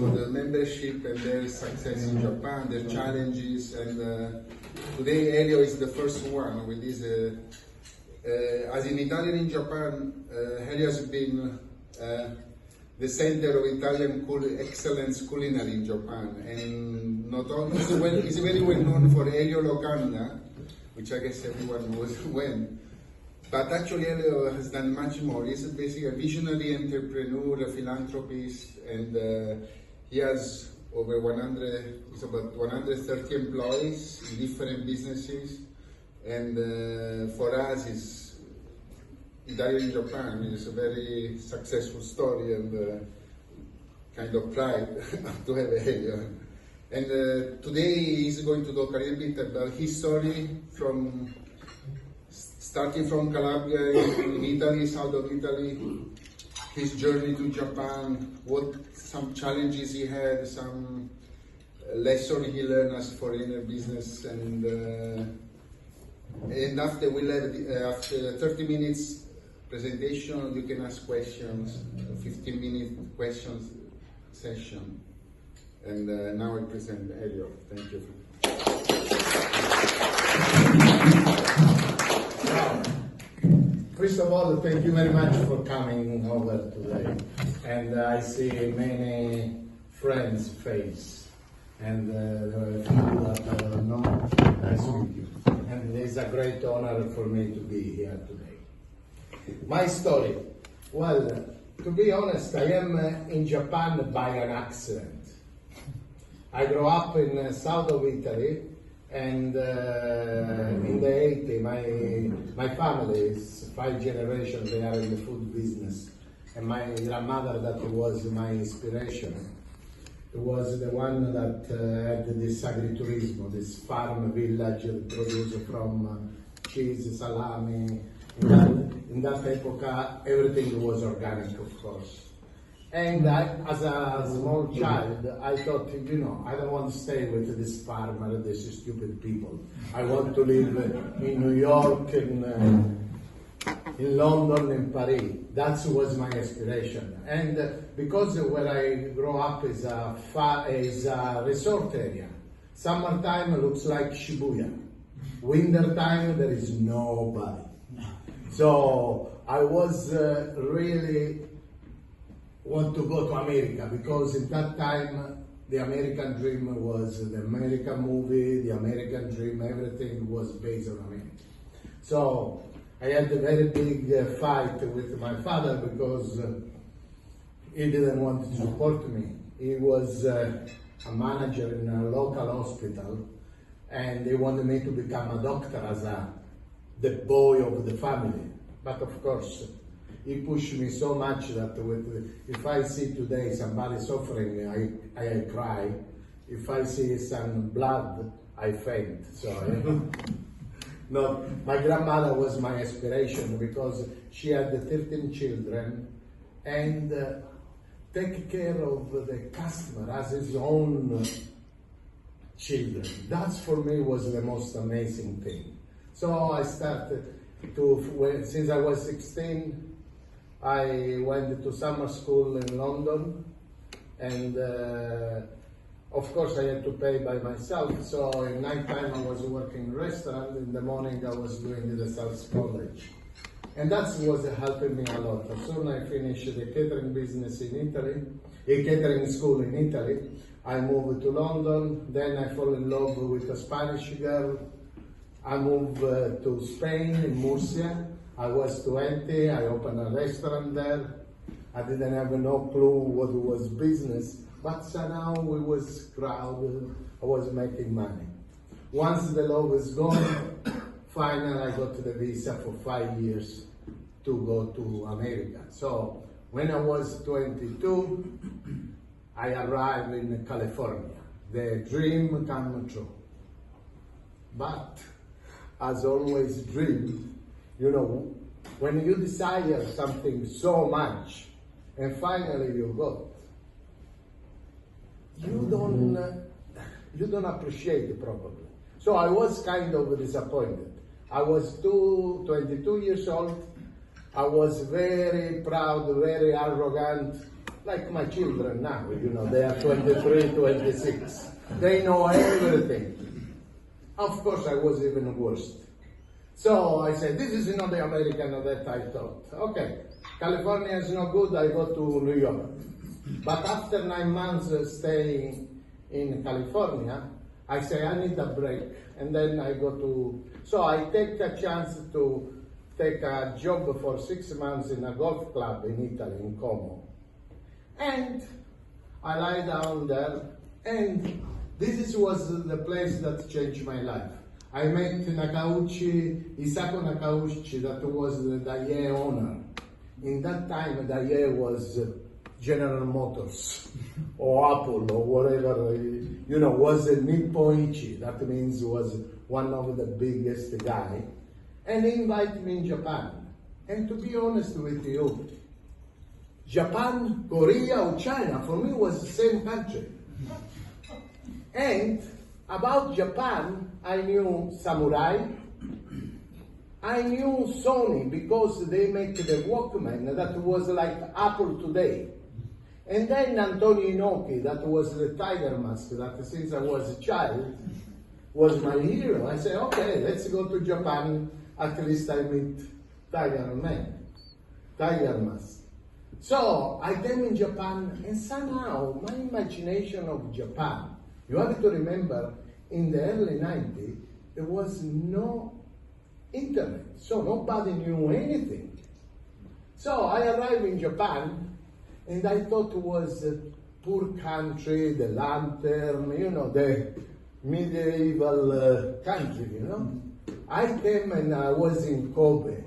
the membership and their success in Japan, their challenges, and today Elio is the first one with this. As an Italian in Japan, Elio has been the center of Italian excellence culinary in Japan, and not only he's very well known for Elio Locanda, which I guess everyone knows when. But actually, Elio has done much more. He's basically a visionary entrepreneur, a philanthropist, and he has over 100, it's about 130 employees in different businesses. And for us, it's Italian in Japan is a very successful story and kind of pride to have Elio. And today he's going to talk a little bit about his story from starting from Calabria in Italy, south of Italy, his journey to Japan, some challenges he had, some lessons he learned as foreigner business, and after we'll have after 30 minutes presentation, you can ask questions, 15-minute questions session. And now I present Elio. Thank you. First of all, thank you very much for coming over today. And I see many friends' face, and people that I don't know. Nice to meet you. And it is a great honor for me to be here today. My story. Well, to be honest, I am in Japan by an accident. I grew up in south of Italy, and in the 80s, my family is 5 generations, they are in the food business. And my grandmother, that was my inspiration, was the one that had this agriturismo, this farm village produced from cheese, salami. In that epoca, everything was organic, of course. And as a small child, I thought, I don't want to stay with this farmer, these stupid people. I want to live in New York, in London, in Paris. That was my aspiration. And because where I grew up is a resort area. Summertime looks like Shibuya. Wintertime, there is nobody. So I was really want to go to America, because at that time the American dream was the American movie, the American dream, everything was based on America. So I had a very big fight with my father because he didn't want to support me. He was a manager in a local hospital, and he wanted me to become a doctor as the boy of the family. But of course, he pushed me so much that if I see today somebody suffering, I cry. If I see some blood, I faint. So, no, my grandmother was my inspiration because she had 13 children and take care of the customer as his own children. That for me was the most amazing thing. So I started since I was 16, I went to summer school in London, and of course I had to pay by myself. So in night time I was working in a restaurant, in the morning I was doing the sales college. And that was helping me a lot. As soon as I finished the catering business in Italy, a catering school in Italy, I moved to London, then I fell in love with a Spanish girl. I moved to Spain, in Murcia. I was 20, I opened a restaurant there. I didn't have no clue what was business, but somehow we was crowded, I was making money. Once the law was gone, finally I got the visa for 5 years to go to America. So when I was 22, I arrived in California. The dream came true. But as always dreamed, when you desire something so much and finally you got, you don't appreciate it probably. So I was kind of disappointed. I was 22 years old. I was very proud, very arrogant. like my children now, they are 23, 26. They know everything. Of course, I was even worse. So I said, this is not the American that I thought. Okay, California is not good, I go to New York. But after 9 months staying in California, I say, I need a break. And then I go to, so I take a chance to take a job for 6 months in a golf club in Italy, in Como. And I lie down there, and this was the place that changed my life. I met Isako Nakauchi, that was the Daie owner. In that time, Daie was General Motors, or Apple, or whatever, was a Nippoichi, that means was one of the biggest guy. And he invited me in Japan. And to be honest with you, Japan, Korea, or China, for me was the same country. And about Japan, I knew Samurai, I knew Sony, because they make the Walkman that was like Apple today. And then Antonio Inoki, that was the Tiger Mask, that since I was a child, was my hero. I said, okay, let's go to Japan, at least I meet Tiger Mask. So I came in Japan, and somehow my imagination of Japan, you have to remember, in the early 90s, there was no internet, so nobody knew anything. So I arrived in Japan, and I thought it was a poor country, the lantern, the medieval country, I came and I was in Kobe.